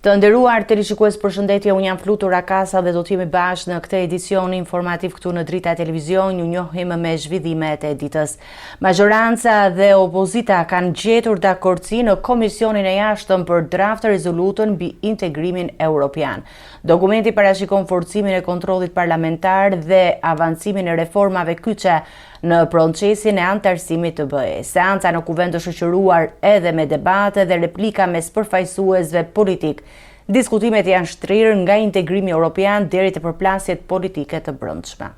Të nderuar teleshikues, përshëndetje, unë jam Flutur Akasa dhe do të jemi bashkë në këtë edicion informativ këtu në Drita Televizion. Ju njohim me zhvillimet e ditës. Majoranca dhe opozita kanë gjetur dakordsi në Komisionin e Jashtëm për draft rezolutën mbi integrimin evropian. Dokumenti parashikon forcimin e kontrollit parlamentar dhe avancimin e reformave kyçe në procesin e antarësimit të BE-s. Seanca në kuvend të shoqëruar edhe me debate dhe replika mes përfaqësuesve politik. Diskutimet janë shtrirë nga integrimi evropian deri te përplasjet politike të brendshme.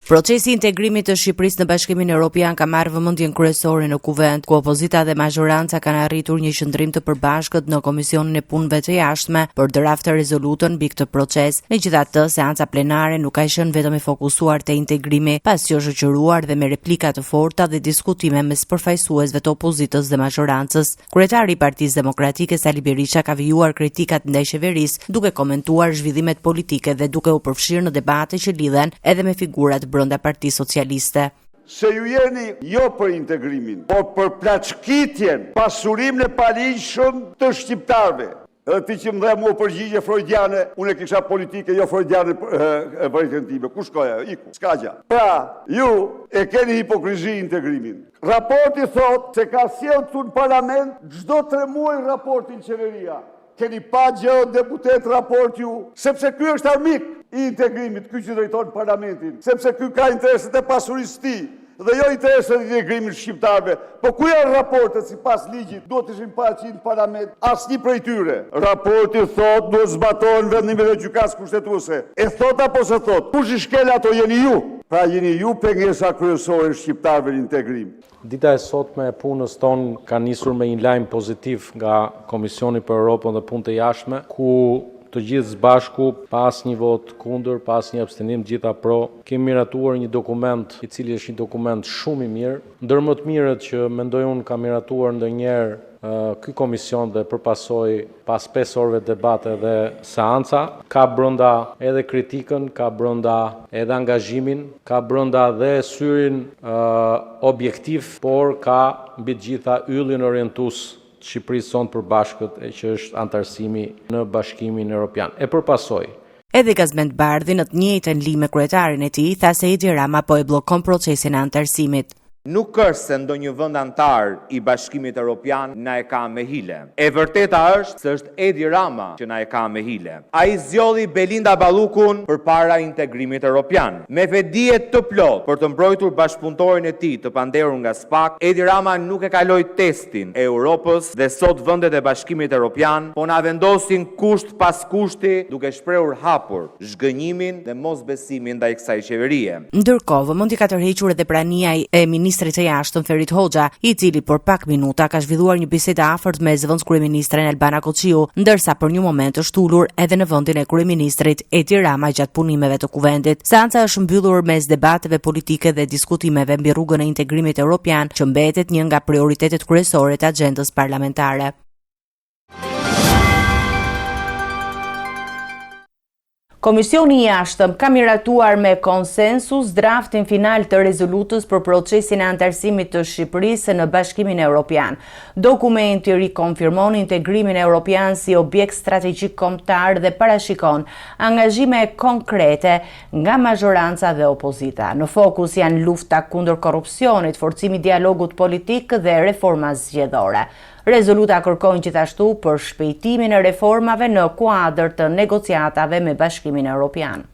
Procesi i integrimit të Shqipërisë në Bashkimin Evropian ka marrë vëmendjen kryesore në kuvend, ku opozita dhe majoranca kanë arritur një qëndrim të përbashkët në Komisionin e Punëve të Jashtme për draft rezolutën mbi këtë proces. Megjithatë, seanca plenare nuk ka qenë vetëm e fokusuar te integrimi, pasi është shoqëruar dhe me replika të forta dhe diskutime mes përfaqësuesve të opozitës dhe majorancës. Kryetari i Partisë Demokratike Sali Berisha ka vijuar kritikat ndaj qeverisë, duke komentuar zhvillimet politike dhe duke u përfshirë në debate që lidhen edhe me figurat brenda Partisë Socialiste. Se ju jeni jo për integrimin, por për plaçkitjen, pasurimin e paligjshëm të shqiptarëve. Edhe ti që më dhe mua përgjigje freudiane, unë e kisha politike, jo freudiane e vërejtën time. Ku shkoja? Iku, s'ka gja. Pra, ju e keni hipokrizi integrimin. Raporti thot se ka sjellë këtu në parlament çdo 3 muaj raportin qeveria. Keni pa gjë deputet raport ju, sepse ky është armik i integrimit, ky që drejton parlamentin, sepse ky ka intereset e pasurisë tij dhe jo intereset e integrimit shqiptarëve. Po ku janë raportet sipas ligjit? Duhet të ishin paraqit në parlament, asnjë prej tyre. Raporti thot duhet zbatohen vendimet e gjykatës kushtetuese. E thot apo se thot? Kush i shkel ato jeni ju? Pra jeni ju pengesa kryesore e shqiptarëve në integrim. Dita e sotme e punës tonë ka nisur me një lajm pozitiv nga Komisioni për Europën dhe Punë të Jashtme, ku të gjithë së bashku, pas një vot kundër, pas një abstenim, gjitha pro, kemi miratuar një dokument i cili është një dokument shumë i mirë. Ndër më të mirët që mendoj unë ka miratuar ndonjëherë ky komision dhe përpasoj pas 5 orëve debate dhe seanca, ka brenda edhe kritikën, ka brenda edhe angazhimin, ka brenda dhe syrin objektiv, por ka mbi të gjitha yllin orientues Shqipërisë sonë përbashkët e që është antarësimi në Bashkimin Evropian. E përpasoj. Edhe Gazmend Bardhi në të njëjtën lidhje me kryetarin e tij tha se Edi Rama po e bllokon procesin e antarësimit. Nuk është se ndonjë vend antar i Bashkimit Evropian na e ka me hile. E vërteta është se është Edi Rama që na e ka me hile. Ai zgjodhi Belinda Ballukun përpara integrimit evropian. Me vedije të plot për të mbrojtur bashkëpunëtorin e tij të panderur nga SPAK, Edi Rama nuk e kaloi testin e Europës dhe sot vendet e Bashkimit Evropian po na vendosin kusht pas kushti, duke shprehur hapur zhgënjimin dhe mosbesimin ndaj kësaj qeverie. Ndërkohë, vëmendje ka tërhequr edhe prania e ministrit të jashtëm Ferit Hoxha, i cili për pak minuta ka zhvilluar një bisedë afërt me zëvendëskryeministren Albana Koçiu, ndërsa për një moment është ulur edhe në vendin e kryeministrit Edi Rama gjatë punimeve të kuvendit. Seanca është mbyllur mes debateve politike dhe diskutimeve mbi rrugën e integrimit evropian, që mbetet një nga prioritetet kryesore të agjendës parlamentare. Komisioni i Jashtëm ka miratuar me konsensus draftin final të rezolutës për procesin e antarësimit të Shqipërisë në Bashkimin Evropian. Dokumenti rikonfirmon integrimin evropian si objekt strategjik kombëtar dhe parashikon angazhime konkrete nga majoranca dhe opozita. Në fokus janë lufta kundër korrupsionit, forcimi i dialogut politik dhe reforma zgjedhore. Rezoluta kërkojnë gjithashtu për shpejtimin e reformave në kuadër të negociatave me Bashkimin Evropian.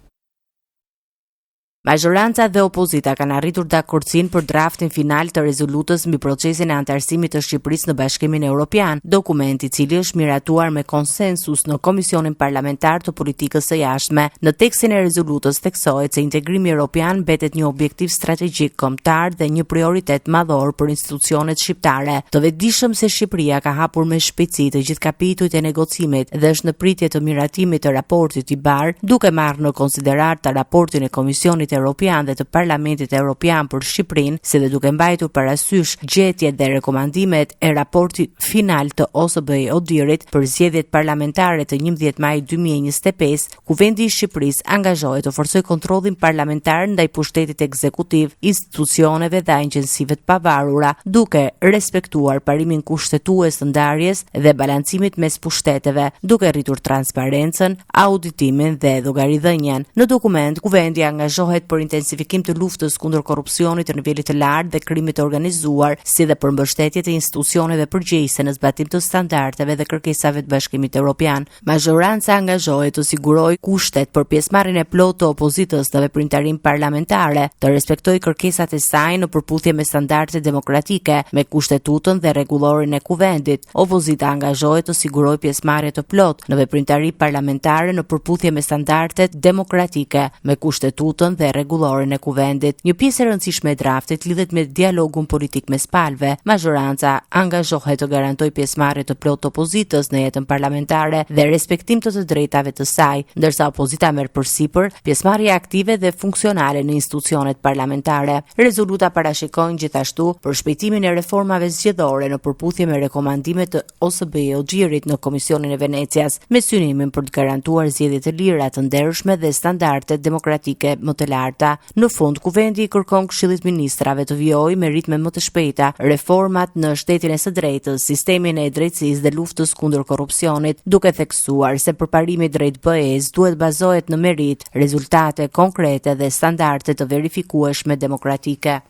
Majoranca dhe opozita kanë arritur dakordsinë për draftin final të rezolutës mbi procesin e antarësimit të Shqipërisë në Bashkimin Evropian, dokumenti i cili është miratuar me konsensus në Komisionin Parlamentar të Politikës së Jashtme. Në tekstin e rezolutës theksohet se integrimi evropian mbetet një objektiv strategjik kombëtar dhe një prioritet madhor për institucionet shqiptare. Të vetëdijshëm se Shqipëria ka hapur me shpejtësi të gjithë kapitujt e negocimit dhe është në pritje të miratimit të raportit i bar, duke marrë në konsiderat të raportin e Komisionit Këshillit Evropian dhe të Parlamentit Evropian për Shqipërinë, si dhe duke mbajtur parasysh gjetjet dhe rekomandimet e raportit final të OSBE ODIHR-it për zgjedhjet parlamentare të 11 maj 2025, Kuvendi i Shqipërisë angazhohet të forcojë kontrollin parlamentar ndaj pushtetit ekzekutiv, institucioneve dhe agjensive të pavarura, duke respektuar parimin kushtetues të ndarjes dhe balancimit mes pushteteve, duke rritur transparencën, auditimin dhe llogaridhënien. Në dokument, Kuvendi angazhohet për intensifikim të luftës kundër korrupsionit të nivelit të lartë dhe krimit të organizuar, si dhe për mbështetje të institucioneve përgjegjëse në zbatim të standardeve dhe kërkesave të Bashkimit Evropian. Majoranca angazhohet të sigurojë kushtet për pjesëmarrjen e plotë të opozitës në veprimtarinë parlamentare, të respektojë kërkesat e saj në përputhje me standardet demokratike, me kushtetutën dhe rregullorin e Kuvendit. Opozita angazhohet të sigurojë pjesëmarrje të plotë në veprimtari parlamentare në përputhje me standardet demokratike, me kushtetutën dhe rregullorin e Kuvendit. Një pjesë e rëndësishme e draftit lidhet me dialogun politik mes palëve. Majoranca angazhohet të garantojë pjesëmarrje të plotë të opozitës në jetën parlamentare dhe respektim të drejtave të saj, ndërsa opozita merr përsipër pjesëmarrje aktive dhe funksionale në institucionet parlamentare. Rezoluta parashikojnë gjithashtu për shpejtimin e reformave zgjedhore në përputhje me rekomandimet të OSBE ODIHR-it në Komisionin e Venecias, me synimin për të garantuar zgjedhje të lira, të ndershme dhe standarde demokratike më të larta. Në fund, Kuvendi i kërkon Këshillit Ministrave të vijojë me ritme më të shpejta reformat në shtetin e së drejtës, sistemin e drejtësisë dhe luftës kundër korrupsionit, duke theksuar se përparimi drejt BE-s duhet bazohet në merit, rezultate konkrete dhe standarde të verifikueshme demokratike.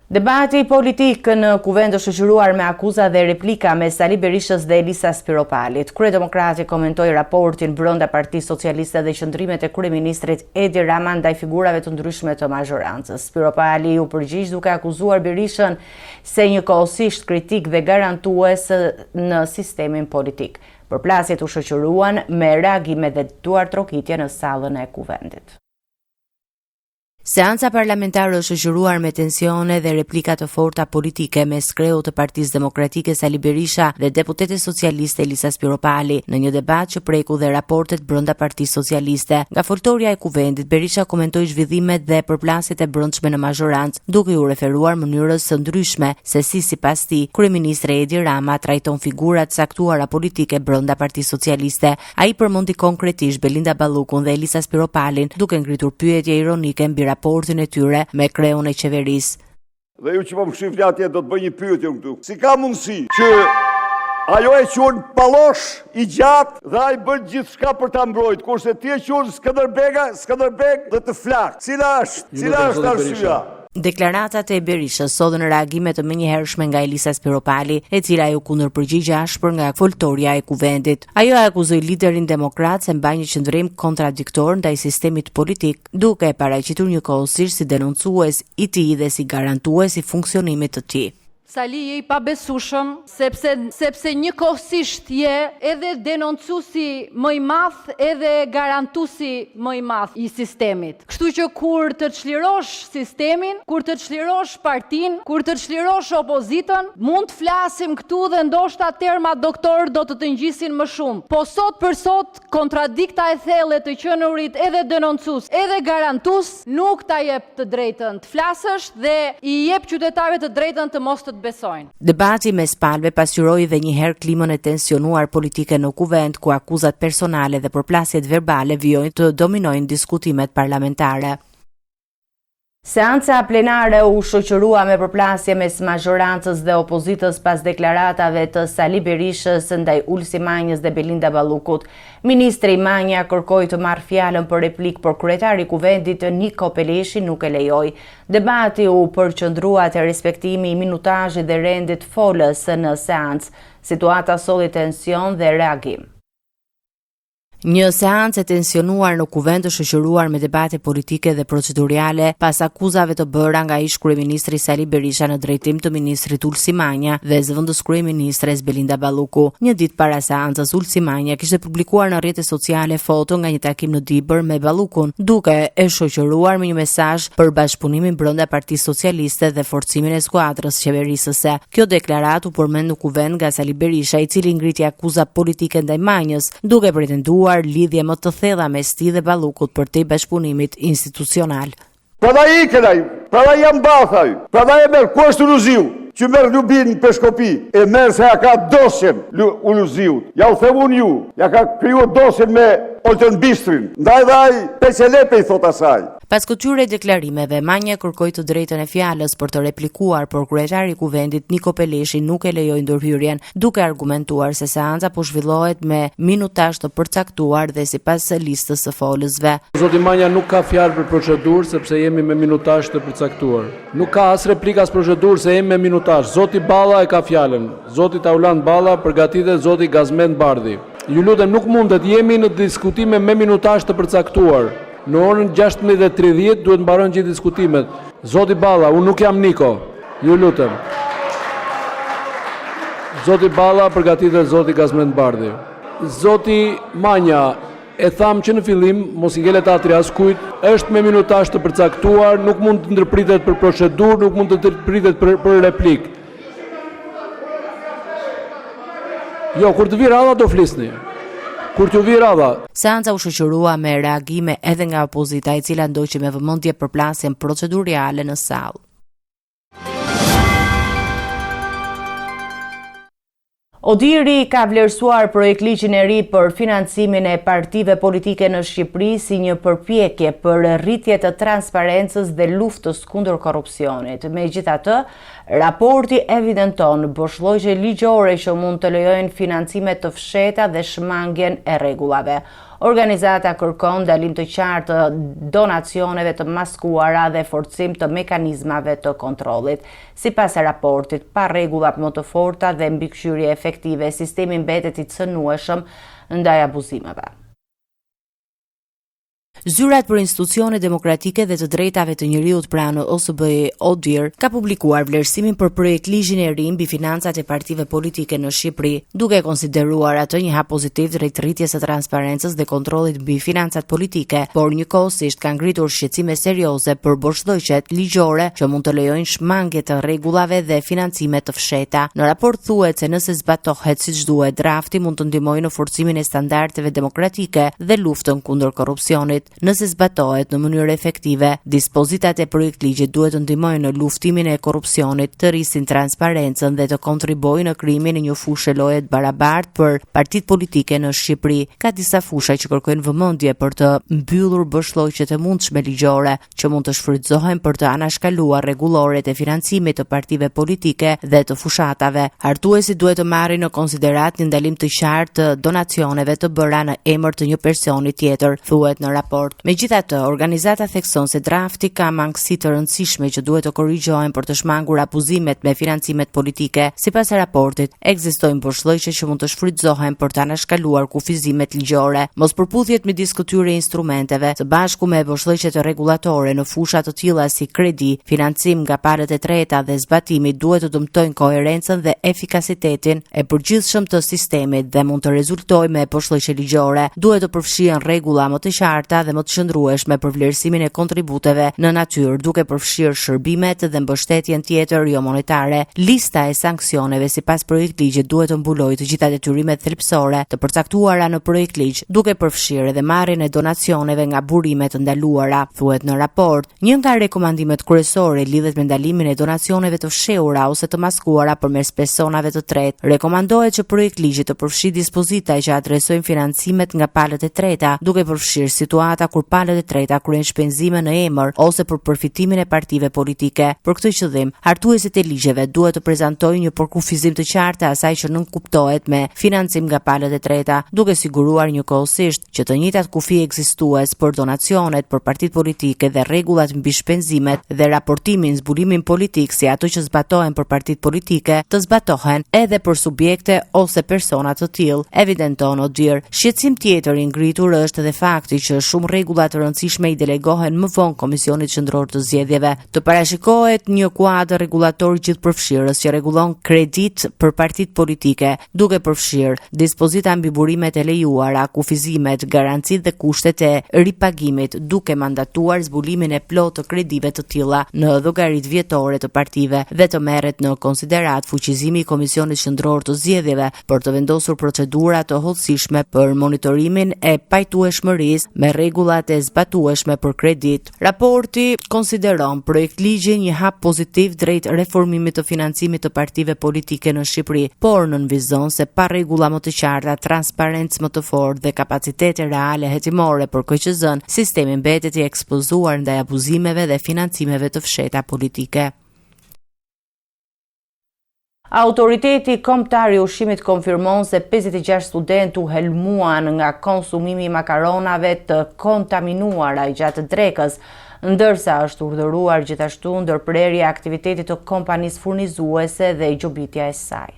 Debati politik në Kuvend është shoqëruar me akuza dhe replika mes Sali Berishës dhe Elisa Spiropalit. Kryedemokrati komentoi raportin brenda Partisë Socialiste dhe qëndrimet e kryeministrit Edi Rama ndaj figurave të ndryshme të majorancës. Spiropali u përgjigj duke akuzuar Berishën se njëkohësisht kritik dhe garantues në sistemin politik. Përplasjet u shoqëruan me reagime dhe duar trokitje në sallën e Kuvendit. Seanca parlamentare është shoqëruar me tensione dhe replika të forta politike mes kreut të Partisë Demokratike Sali Berisha dhe deputete socialiste Elisa Spiropali në një debat që preku dhe raportet brenda Partisë Socialiste. Nga foltorja e Kuvendit, Berisha komentoi zhvillimet dhe përplasjet e brendshme në mazhorancë, duke u referuar mënyrës së ndryshme se si sipas tij kryeministri Edi Rama trajton figurat caktuara politike brenda Partisë Socialiste. Ai përmendi konkretisht Belinda Ballukun dhe Elisa Spiropalin, duke ngritur pyetje ironike mbi raportin e tyre me kreun e qeverisë. Dhe ju që po më shifni atje do të bëj një pyetje këtu. Si ka mundësi që ajo e quhen pallosh i gjatë dhe ai bën gjithçka për ta mbrojtur, kurse ti e quhen Skënderbeg dhe të flak. Cila është arsyeja? Deklaratat e Berishës sodën reagime të menjëhershme nga Elisa Spiropali, e cila u kundërpërgjigje ashpër nga foltorja e Kuvendit. Ajo akuzoi liderin demokrat se mban një qëndrim kontradiktor ndaj sistemit politik, duke e paraqitur njëkohësisht si denoncues i tij dhe si garantues i funksionimit të tij. Sali je i pabesueshëm sepse njëkohësisht je edhe denoncuesi më i madh edhe garantuesi më i madh i sistemit. Kështu që kur të çlirosh sistemin, kur të çlirosh partinë, kur të çlirosh opozitën, mund të flasim këtu dhe ndoshta terma doktor do të ngjisin më shumë. Po sot për sot kontradikta e thellë të qenurit edhe denoncues, edhe garantues nuk ta jep të drejtën të flasësh dhe i jep qytetarëve të drejtën të mos të besojnë. Debati mes palëve pasqyroi edhe një herë klimën e tensionuar politike në Kuvend, ku akuzat personale dhe përplasjet verbale vijojnë të dominojnë diskutimet parlamentare. Seanca plenare u shoqërua me përplasje mes mazhorancës dhe opozitës pas deklaratave të Sali Berishës ndaj Ulsi Manjës dhe Belinda Ballukut. Ministri Manja kërkoi të marrë fjalën për replik, por kryetari i Kuvendit Niko Peleshi nuk e lejoi. Debati u përqendrua te respektimi i minutazhit dhe rendit folës në seancë. Situata solli tension dhe reagim. Një seancë e tensionuar në Kuvend të shoqëruar me debate politike dhe procedurale pas akuzave të bëra nga ish kryeministri Sali Berisha në drejtim të ministrit Ulsi Manja dhe zëvendës kryeministres Belinda Balluku. Një ditë para seancës, Ulsi Manja kishte publikuar në rrjetet sociale foto nga një takim në Dibër me Ballukun, duke e shoqëruar me një mesazh për bashkëpunimin brenda Partisë Socialiste dhe forcimin e skuadrës qeverisëse. Kjo deklaratë u përmend në Kuvend nga Sali Berisha, i cili ngriti akuza politike ndaj Manjës, duke pretenduar krijuar lidhje më të thella mes tij dhe Ballukut për te bashkëpunimit institucional. Prandaj ikenaj, prandaj jam bathaj, prandaj e merr ku është Luziu, që merr Lubin në Peshkopi, e merr se ja ka dosjen Luziut. Ja u them unë ju, ja ka krijuar dosjen me Oltën Bistrin. Ndaj vaj peçelepe i thot asaj. Pas këtyre deklarimeve, Manja kërkoi të drejtën e fjalës për të replikuar, por kryetari i kuvendit Niko Peleshi nuk e lejoi ndërhyrjen, duke argumentuar se seanca po zhvillohet me minutazh të përcaktuar dhe sipas listës së folësve. Zoti Manja nuk ka fjalë për procedurë sepse jemi me minutazh të përcaktuar. Nuk ka as replika as procedurë se jemi me minutazh. Zoti Balla e ka fjalën. Zoti Taulan Balla përgatitet zoti Gazmend Bardhi. Ju lutem, nuk mundet, jemi në diskutime me minutazh të përcaktuar. Në orën 16:30 duhet mbarojnë gjithë diskutimet. Zoti Balla, unë nuk jam Niko. Ju lutem. Zoti Balla përgatitet zoti Gazmend Bardhi. Zoti Manja, e tham që në fillim, mos I ngelet atri askujt, është me minutazh të përcaktuar, nuk mund të ndërpritet për procedurë, nuk mund të ndërpritet për replik. Jo, kur të vi radha do flisni. Kur t'ju vi radha. Seanca u shoqërua me reagime edhe nga opozita, e cila ndoqi me vëmendje përplasjen procedurale në sallë. Odiri ka vlerësuar projektligjin e ri për financimin e partive politike në Shqipëri si një përpjekje për rritje të transparencës dhe luftës kundër korrupsionit. Megjithatë, raporti evidenton boshllojgje ligjore që mund të lejojnë financime të fshehta dhe shmangjen e rregullave. Organizata kërkon ndalim të qartë të donacioneve të maskuara dhe forcim të mekanizmave të kontrollit. Sipas raportit, pa rregulla më të forta dhe mbikëqyrje efektive, sistemi mbetet I cënueshëm ndaj abuzimeve. Zyrat për institucione demokratike dhe të drejtave të njeriut pranë OSBE ODIR ka publikuar vlerësimin për projektligjin e ri mbi financat e partive politike në Shqipëri, duke konsideruar atë një hap pozitiv drejt rritjes së transparencës dhe kontrollit mbi financat politike, por njëkohësisht ka ngritur shqetësime serioze për boshllojqet ligjore që mund të lejojnë shmangje të rregullave dhe financime të fshehta. Në raport thuhet se nëse zbatohet siç duhet, drafti mund të ndihmojë në forcimin e standardeve demokratike dhe luftën kundër korrupsionit. Nëse zbatohet në mënyrë efektive, dispozitat e projektligjit duhet të ndihmojnë në luftimin e korrupsionit, të rrisin transparencën dhe të kontribojnë në krijimin e një fushë loje të barabartë për partitë politike në Shqipëri. Ka disa fusha që kërkojnë vëmendje për të mbyllur boshllojqet e mundshme ligjore që mund të shfrytëzohen për të anashkaluar rregulloret e financimit të partive politike dhe të fushatave. Hartuesit duhet të marrin në konsiderat një ndalim të qartë të donacioneve të bëra në emër të një personi tjetër, thuhet në raport. Megjithatë, organizata thekson se drafti ka mangësi të rëndësishme që duhet të korrigjohen për të shmangur abuzimet me financimet politike. Sipas raportit, ekzistojnë boshllojqe që mund të shfrytëzohen për të anashkaluar kufizimet ligjore. Mospërputhjet midis këtyre instrumenteve, së bashku me boshllojqet rregullatore në fusha të tilla si kredi, financim nga palët e treta dhe zbatimi duhet të dëmtojnë koherencën dhe efikasitetin e përgjithshëm të sistemit dhe mund të rezultojë me boshllojqe ligjore. Duhet të përfshihen rregulla më të qarta dhe më të qëndrueshme për vlerësimin e kontributeve në natyrë, duke përfshirë shërbimet dhe mbështetjen tjetër jo monetare. Lista e sanksioneve sipas projektligjit duhet të mbulojë të gjitha detyrimet thelbësore të përcaktuara në projektligj, duke përfshirë edhe marrjen e donacioneve nga burime të ndaluara, thuhet në raport. Një nga rekomandimet kryesore lidhet me ndalimin e donacioneve të fshehura ose të maskuara përmes personave të tretë. Rekomandohet që projektligji të përfshijë dispozita që adresojnë financimet nga palët e treta, duke përfshirë situata kur palët e treta kryejnë shpenzime në emër ose për përfitimin e partive politike. Për këtë qëllim, hartuesit e ligjeve duhet të prezantojnë një përkufizim të qartë të asaj që nuk kuptohet me financim nga palët e treta, duke siguruar njëkohësisht që të njëjtat kufi ekzistues për donacionet për partitë politike dhe rregullat mbi shpenzimet dhe raportimin zbulimin politik si ato që zbatohen për partitë politike, të zbatohen edhe për subjekte ose persona të tillë, evidenton ODIR. Shqetësim tjetër I ngritur është edhe fakti që shumë shumë rregulla të rëndësishme i delegohen më vonë Komisionit Qendror të Zgjedhjeve. Të parashikohet një kuadër rregullator gjithëpërfshirës që rregullon kredit për partitë politike, duke përfshirë dispozita mbi burimet e lejuara, kufizimet, garancitë dhe kushtet e ripagimit, duke mandatuar zbulimin e plotë të kredive të tilla në llogaritë vjetore të partive dhe të merret në konsiderat fuqizimi i Komisionit Qendror të Zgjedhjeve për të vendosur procedura të hollësishme për monitorimin e pajtueshmërisë me rregullat e zbatueshme për kredit. Raporti konsideron projekt ligji një hap pozitiv drejt reformimit të financimit të partive politike në Shqipëri, por nënvizon se pa rregulla më të qarta, transparencë më të fortë dhe kapacitete reale hetimore për KQZ-n, sistemi mbetet i ekspozuar ndaj abuzimeve dhe financimeve të fshehta politike. Autoriteti kombëtar i ushqimit konfirmon se 56 studentë u helmuan nga konsumimi i makaronave të kontaminuara gjatë drekës, ndërsa është urdhëruar gjithashtu ndërprerja e aktivitetit të kompanisë furnizuese dhe gjobitja e saj.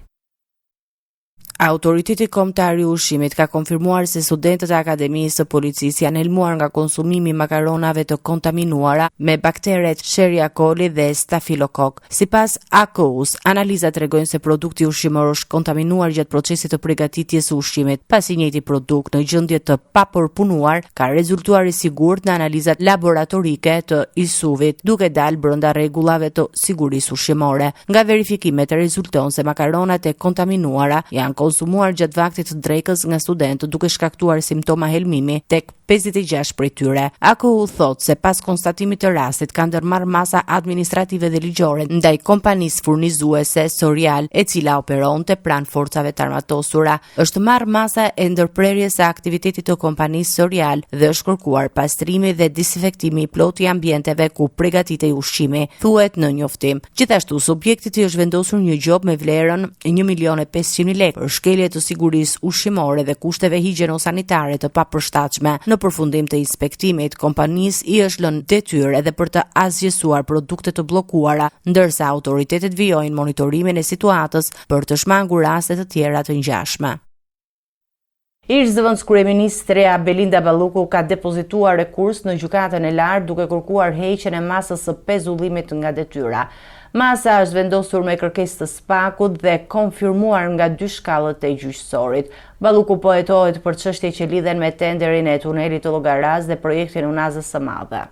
Autoriteti kombëtar i ushqimit ka konfirmuar se studentët e Akademisë së Policisë janë helmuar nga konsumimi i makaronave të kontaminuara me bakteret Escherichia coli dhe Staphylococcus. Sipas AKU-s, analizat tregojnë se produkti ushqimor është kontaminuar gjatë procesit të përgatitjes së ushqimit, pasi njëjti produkt në gjendje të papërpunuar ka rezultuar i sigurt në analizat laboratorike të ISUV-it, duke dalë brenda rregullave të sigurisë ushqimore. Nga verifikimet rezulton se makaronat e kontaminuara janë konsumuar gjatë vaktit të drekës nga studentët, duke shkaktuar simptoma helmimi tek 56 prej tyre. AKU thot se pas konstatimit të rastit ka ndërmarrë masa administrative dhe ligjore ndaj kompanisë furnizuese Sorial, e cila operonte pranë forcave të armatosura. Është marrë masa e ndërprerjes së aktivitetit të kompanisë Sorial dhe është kërkuar pastrimi dhe disinfektimi i plotë i ambienteve ku përgatitej ushqimi, thuhet në njoftim. Gjithashtu, subjektit i është vendosur një gjob me vlerën 1.500.000 lekë për shkelje të sigurisë ushqimore dhe kushteve higjieno-sanitare të papërshtatshme. Në përfundim të inspektimit, kompanisë i është lënë detyrë edhe për të asgjësuar produkte të bllokuara, ndërsa autoritetet vijojnë monitorimin e situatës për të shmangur raste të tjera të ngjashme. Ish-zëvendës kryeministre Belinda Balluku ka depozituar rekurs në gjykatën e lartë duke kërkuar heqjen e masës së pezullimit nga detyra. Masa është vendosur me kërkesë të SPAK-ut dhe konfirmuar nga dy shkallët e gjyqësorit. Balluku po hetohet për çështje që lidhen me tenderin e tunelit të Llogaras dhe projektin Unazës së Madhe.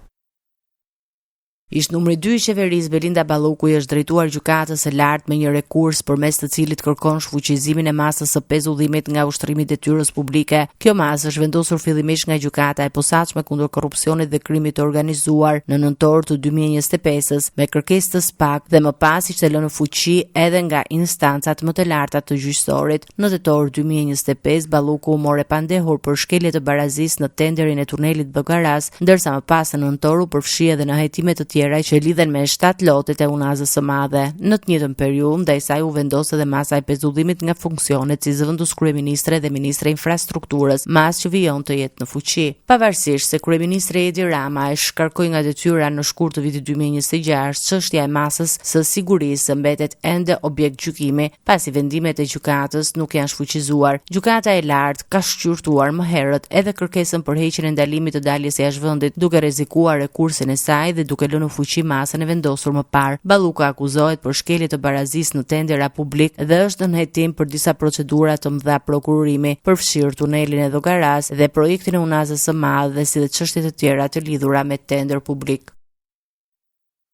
Ish numri 2 i qeverisë Belinda Balluku i është drejtuar gjykatës së lartë me një rekurs përmes të cilit kërkon shfuqizimin e masës së pezullimit nga ushtrimi i detyrës publike. Kjo masë është vendosur fillimisht nga gjykata e posaçme kundër korrupsionit dhe krimit të organizuar në nëntor të 2025-s me kërkesë të SPAK dhe më pas ishte lënë në fuqi edhe nga instancat më të larta të gjyqësorit. Në tetor 2025 Balluku u morë pandehur për shkelje të barazisë në tenderin e tunelit Llogaras, ndërsa më pas në nëntor u përfshi edhe në hetimet të që lidhen me 7 lotet e Unazës së Madhe. Në të njëjtën periudhë, ndaj saj u vendos edhe masa e pezullimit nga funksionet si zëvendës kryeministre dhe ministre infrastrukturës, masë që vijon të jetë në fuqi. Pavarësisht se kryeministri Edi Rama e shkarkoi nga detyra në shkurt të vitit 2026, çështja e masës së sigurisë mbetet ende objekt gjykimi, pasi vendimet e gjykatës nuk janë shfuqizuar. Gjykata e lartë ka shqyrtuar më herët edhe kërkesën për heqjen e ndalimit të daljes jashtë vendit, duke rrezikuar rekursin e saj dhe duke lënë fuqi masën e vendosur më parë. Balluku akuzohet për shkelje të barazisë në tendera publik dhe është në hetim për disa procedura të mëdha prokurorimi, përfshirë tunelin e Llogaras dhe projektin e Unazës së Madhe, si dhe çështje të tjera të lidhura me tender publik.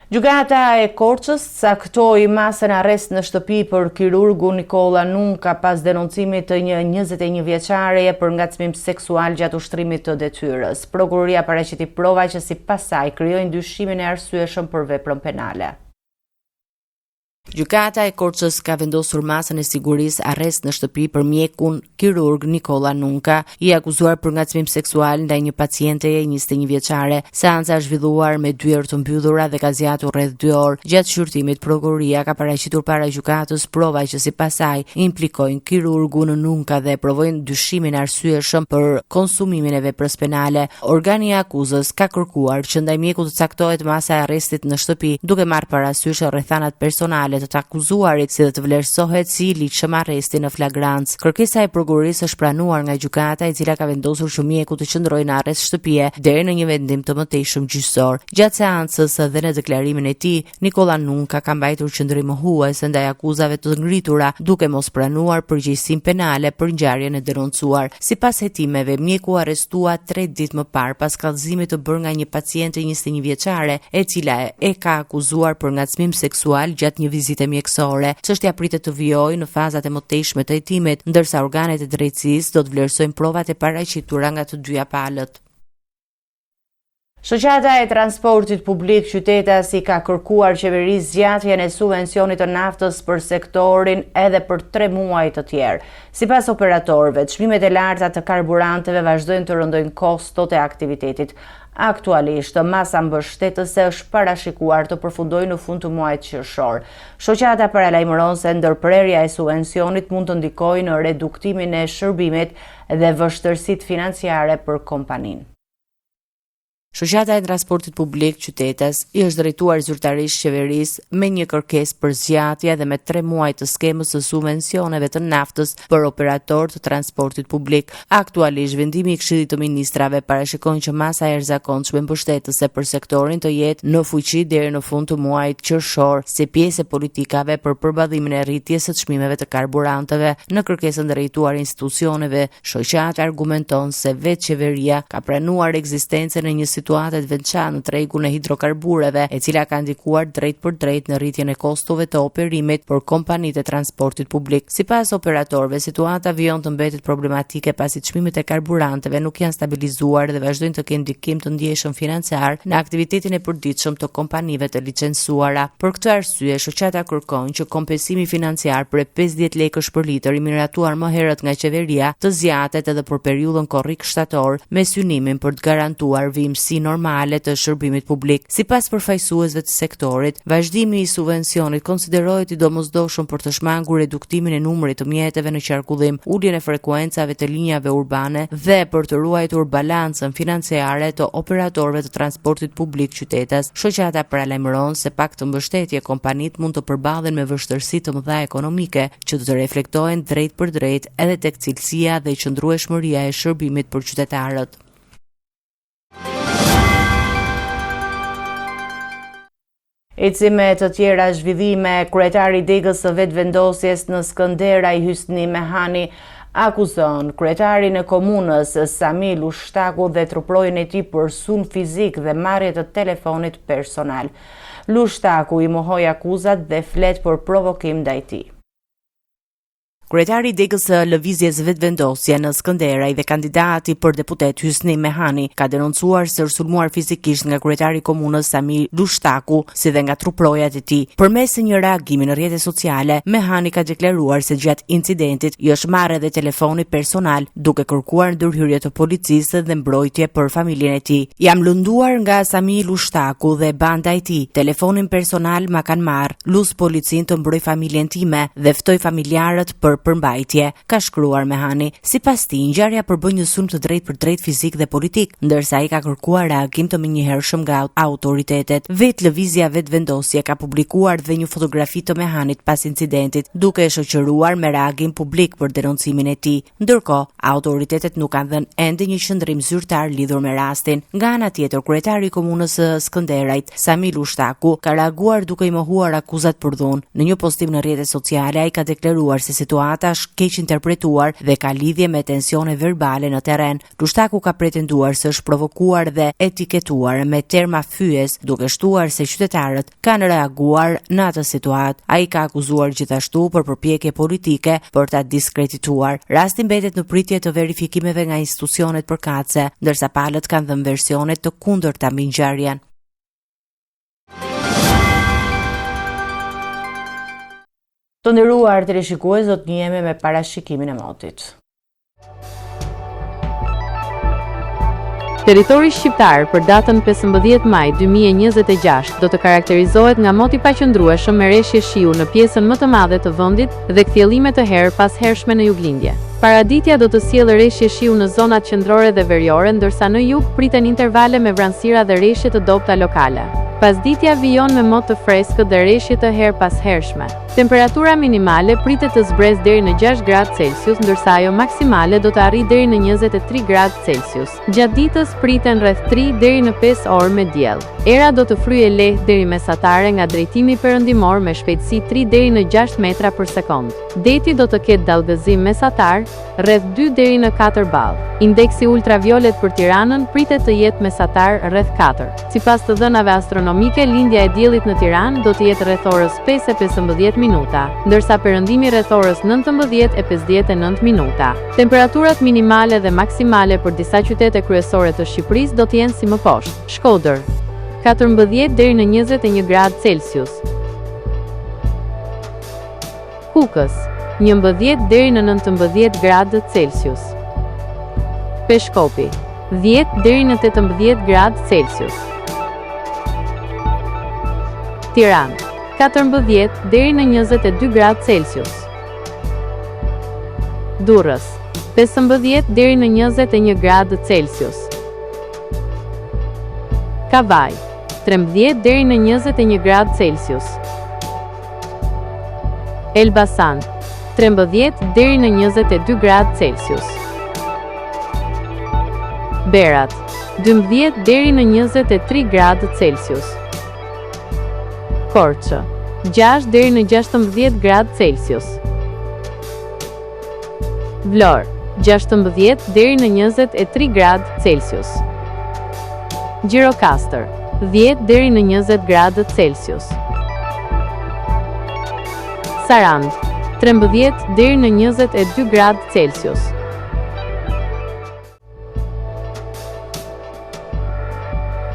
Gjykata e Korçës caktoi masën arrest në shtëpi për kirurgun Nikola Nunka pas denoncimit të një 21 vjeçareje për ngacmim seksual gjatë ushtrimit të detyrës. Prokuroria paraqiti prova që sipas saj krijojnë dyshimin e arsyeshëm për veprën penale. Gjykata e Korçës ka vendosur masën e sigurisë arrest në shtëpi për mjekun kirurg Nikola Nunka, i akuzuar për ngacmim seksual ndaj një pacienteje 21 vjeçare. Seanca është zhvilluar me dyert të mbyllura dhe ka zgjatur rreth 2 orë. Gjatë shqyrtimit, prokuroria ka paraqitur para gjykatës prova që sipas saj implikojnë kirurgun Nunka dhe provojnë dyshimin arsyeshëm për konsumimin e veprës penale. Organi i akuzës ka kërkuar që ndaj mjekut të caktohet masa e arrestit në shtëpi, duke marrë parasysh rrethanat personale personale të akuzuarit, si dhe të vlerësohet si ligjshëm arresti në flagrancë. Kërkesa e prokurorisë është pranuar nga gjykata, e cila ka vendosur që mjeku të qëndrojë në arrest shtëpie deri në një vendim të mëtejshëm gjyqësor. Gjatë seancës dhe në deklarimin e tij, Nikola Nunka ka mbajtur qendrim mohuese ndaj akuzave të ngritura, duke mos pranuar përgjegjësinë penale për ngjarjen e denoncuar. Sipas hetimeve, mjeku arrestua 3 ditë më parë pas kallëzimit të bërë nga një paciente 21 vjeçare, e cila e ka akuzuar për ngacmim seksual gjatë një vizite mjekësore. Çështja pritet të vijojë në fazat e mëtejshme të hetimit, ndërsa organet e drejtësisë do të vlerësojnë provat e paraqitura nga të dyja palët. Shoqata e transportit publik qytetas i ka kërkuar qeverisë zgjatjen e subvencionit të naftës për sektorin edhe për 3 muaj të tjerë. Sipas operatorëve, çmimet e larta të karburanteve vazhdojnë të rëndojnë kostot e aktivitetit. Aktualisht, masa mbështetëse është parashikuar të përfundojë në fund të muajit qershor. Shoqata paralajmëron se ndërprerja e subvencionit mund të ndikojë në reduktimin e shërbimit dhe vështirësitë financiare për kompaninë. Shoqata e transportit publik qytetas i është drejtuar zyrtarisht qeverisë me një kërkesë për zgjatje dhe me 3 muaj të skemës së subvencioneve të naftës për operator të transportit publik. Aktualisht vendimi i Këshillit të Ministrave parashikon që masa e jashtëzakonshme mbështetëse për sektorin të jetë në fuqi deri në fund të muajit qershor, si pjesë e politikave për përballimin e rritjes së çmimeve të karburanteve. Në kërkesën drejtuar institucioneve, shoqata argumenton se vetë qeveria ka pranuar ekzistencën e një situatet veçantë në tregun e hidrokarbureve, e cila ka ndikuar drejt për drejt në rritjen e kostove të operimit për kompanitë e transportit publik. Sipas operatorëve, situata vijon të mbetet problematike pasi çmimet e karburanteve nuk janë stabilizuar dhe vazhdojnë të kenë ndikim të ndjeshëm financiar në aktivitetin e përditshëm të kompanive të licencuara. Për këtë arsye, shoqata kërkon që kompensimi financiar për 50 lekësh për litër i miratuar më herët nga qeveria të zgjatet edhe për periudhën korrik shtator me synimin për të garantuar vimësi normale të shërbimit publik. Sipas përfaqësuesve të sektorit, vazhdimi i subvencionit konsiderohet i domosdoshëm për të shmangur reduktimin e numrit të mjeteve në qarkullim, uljen e frekuencave të linjave urbane dhe për të ruajtur balancën financiare të operatorëve të transportit publik qytetas. Shoqata paralajmëron se pak të mbështetje kompanitë mund të përballen me vështirësi të mëdha ekonomike që do të reflektohen drejt për drejt edhe tek cilësia dhe qëndrueshmëria e shërbimit për qytetarët. Ecime të tjera zhvillime, kryetari i degës së vetëvendosjes në Skënderaj Hysni Mehani akuzon kryetarin e komunës Sami Lushtaku dhe truprojën e tij për sulm fizik dhe marrje të telefonit personal. Lushtaku i mohoi akuzat dhe flet për provokim ndaj tij. Kryetari i degës së lëvizjes vetëvendosje në Skënderaj dhe kandidati për deputet Hysni Mehani ka denoncuar se është sulmuar fizikisht nga kryetari i komunës Sami Lushtaku, si dhe nga truprojat e tij. Përmes një reagimi në rrjetet sociale, Mehani ka deklaruar se gjatë incidentit i është marrë edhe telefoni personal, duke kërkuar ndërhyrje të policisë dhe mbrojtje për familjen e tij. Jam lënduar nga Sami Lushtaku dhe banda e tij. Telefonin personal ma kanë marrë. Lus policin të mbroj familjen time dhe ftoj familjarët për përmbajtje, ka shkruar Mehani. Sipas tij, ngjarja përbën një sulm të drejtë për drejtë fizik dhe politik, ndërsa ai ka kërkuar reagim të menjëhershëm nga autoritetet. Vetë lëvizja vetëvendosje ka publikuar dhe një fotografi të Mehanit pas incidentit, duke e shoqëruar me reagim publik për denoncimin e tij. Ndërkohë, autoritetet nuk kanë dhënë ende një qendrim zyrtar lidhur me rastin. Nga ana tjetër, kryetari i komunës së Skënderajt, Sami Lushtaku, ka reaguar duke i mohuar akuzat për dhunë. Në një postim në rrjetet sociale, ai ka deklaruar se situata është keq interpretuar dhe ka lidhje me tensione verbale në terren. Lushtaku ka pretenduar se është provokuar dhe etiketuar me terma fyes, duke shtuar se qytetarët kanë reaguar në atë situatë. Ai ka akuzuar gjithashtu për përpjekje politike për ta diskredituar. Rasti mbetet në pritje të verifikimeve nga institucionet përkatëse, ndërsa palët kanë dhënë versione të kundërta mbi ngjarjen. Të nderuar teleshikues, do të njihemi me parashikimin e motit. Territori shqiptar për datën 15 maj 2026 do të karakterizohet nga moti paqëndrueshëm me reshje shiu në pjesën më të madhe të vendit dhe kthjellime të herë pas hershme në juglindje. Paraditja do të sjellë reshje shiu në zonat qendrore dhe veriore, ndërsa në jug priten intervale me vranësira dhe reshje të dobta lokale. Pasditja vijon me mot të freskët dhe reshje të her pas hershme. Temperatura minimale pritet të zbresë deri në 6 gradë Celsius, ndërsa ajo maksimale do të arrijë deri në 23 gradë Celsius. Gjatë ditës priten rreth 3 deri në 5 orë me diell. Era do të fryejë lehtë deri mesatare nga drejtimi perëndimor me shpejtësi 3 deri në 6 metra për sekond. Deti do të ketë dallgëzim mesatar, rreth 2 deri në 4 ball. Indeksi ultraviolet për Tiranën pritet të jetë mesatar rreth 4. Sipas të dhënave astronomike, lindja e diellit në Tiranë do të jetë rreth orës 5:15 minuta, ndërsa perëndimi rreth orës 19:59 minuta. Temperaturat minimale dhe maksimale për disa qytete kryesore të Shqipërisë do të jenë si më poshtë. Shkodër, 14 deri në 21 gradë Celsius. Kukës, 11 deri në 19 gradë Celsius. Peshkopi, 10 deri në 18 gradë Celsius. Tiranë, 14 deri në 22 gradë Celsius. Durrës, 15 deri në 21 gradë Celsius. Kavaj, 13 deri në 21 gradë Celsius. Elbasan, 13 deri në 22 gradë Celsius. Berat, 12 deri në 23 gradë Celsius. Korçë, 6 deri në 16 gradë Celsius. Vlorë, 16 deri në 23 gradë Celsius. Gjirokastër, 10 deri në 20 gradë Celsius. Sarandë, 13 deri në 22 gradë Celsius.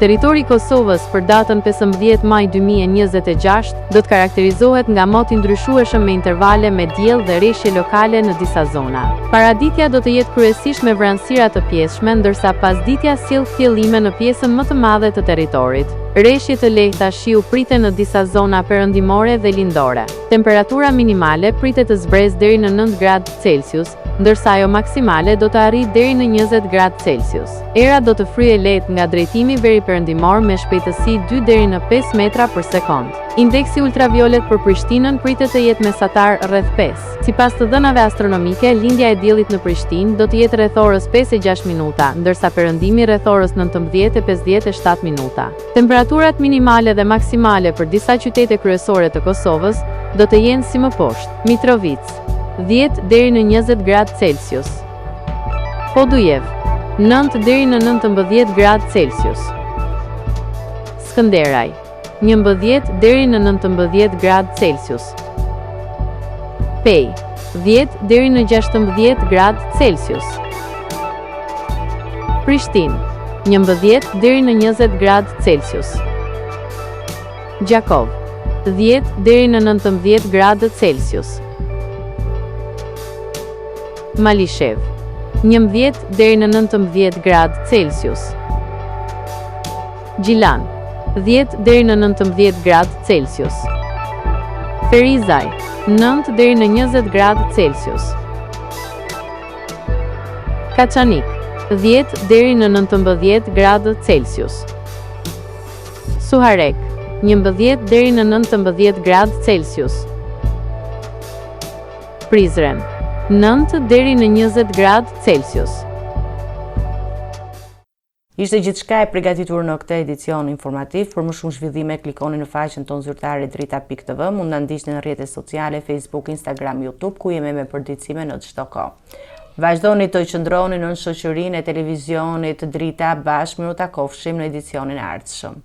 Territori i Kosovës për datën 15 maj 2026 do të karakterizohet nga mot i ndryshueshëm me intervale me diell dhe reshje lokale në disa zona. Paraditja do të jetë kryesisht me vranësira të pjeshme, ndërsa pasditja sjell fillime në pjesën më të madhe të territorit. Reshje të lehta shiu priten në disa zona perëndimore dhe lindore. Temperatura minimale pritet të zbresë deri në 9 gradë Celsius, ndërsa ajo maksimale do të arrijë deri në 20 gradë Celsius. Era do të fryejë lehtë nga drejtimi veriperëndimor me shpejtësi 2 deri në 5 metra për sekond. Indeksi ultraviolet për Prishtinën pritet të jetë mesatar rreth 5. Sipas të dhënave astronomike, lindja e diellit në Prishtinë do të jetë rreth orës 5:06 minuta, ndërsa perëndimi rreth orës 19:57 minuta. Temperaturat minimale dhe maksimale për disa qytete kryesore të Kosovës do të jenë si më poshtë. Mitrovica, 10 deri në 20 gradë Celsius. Podujev, 9 deri në 19 gradë Celsius. Skënderaj, 11 deri në 19 gradë Celsius. Pej, 10 deri në 16 gradë Celsius. Prishtinë, 11 deri në 20 gradë Celsius. Gjakov, 10 deri në 19 gradë Celsius. Malishev, 11 deri në 19 gradë Celsius. Gjilan, 10 deri në 19 gradë Celsius. Ferizaj, 9 deri në 20 gradë Celsius. Kaçanik, 10 deri në 19 gradë Celsius. Suharek, 11 deri në 19 gradë Celsius. Prizren, 9 deri në 20 gradë Celsius. Ishte gjithçka e përgatitur në këtë edicion informativ. Për më shumë zhvillime klikoni në faqen tonë zyrtare drita.tv, mund na ndiqni në rrjetet sociale Facebook, Instagram, YouTube, ku jemi me përditësime në çdo kohë. Vazhdoni të qëndroni në shoqërinë e televizionit Drita, bashkë miru takofshim në edicionin e ardhshëm.